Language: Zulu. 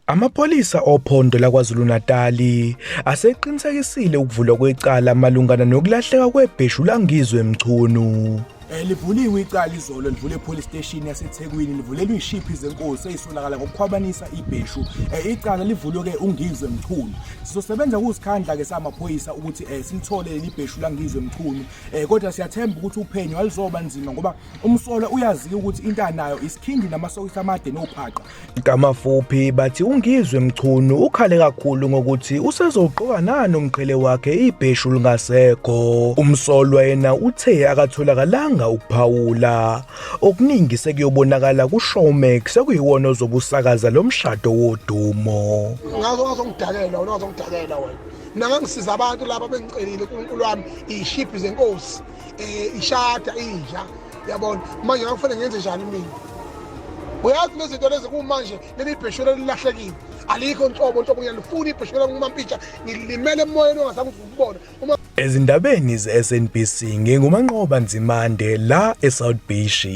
Amapholisa ophondo laKwaZulu-Natali aseqinisekisile ukuvulwa kwecala malungana nokulahleka kwebheshu Ungizwe Mchunu. Livuliwe icala izolo livule epolice station yaseThekwini livulelwe ishiphi zenkosi eyisolakala ngokukhwabanisa ibheshu. Icala livulwe ke Ungizwe Mchunu. Sizosebenza kusikhandla ke samaphoyisa ukuthi silithole leli bheshu Ungizwe Mchunu. Kodwa siyathemba ukuthi uphenyo alizoba nzima ngoba umsolwa uyaziyo ukuthi into anayo isikhindi namasokisi amade nophaqa. Ngamafuphi bathi Ungizwe Mchunu ukhale kakhulu ngokuthi usezoqoka nanomqhele wakhe ibheshu lingasekho. Umsolwa yena uthe akatholakala ukuphawula okuningi sekuyobonakala kuShowmax sekuyiwona ozobusakaza lomshado wodumo. Ngazongidakela wena nangangisiza abantu laba bengicelile uNkulunkulu wami ishiphi zenkosi ishada inja yabona manje ngakufanele ngenze njani mina uyazi nezinto lezi kumanje leli bheshu lilahlekile alikho nhlobo ngiyalifuna ibheshu lakuMampitsha ngilimele emoyeni ongazange ukubona. Ezindabeni ze-SNBC nginguManqoba Nzimande la eSouth Beach.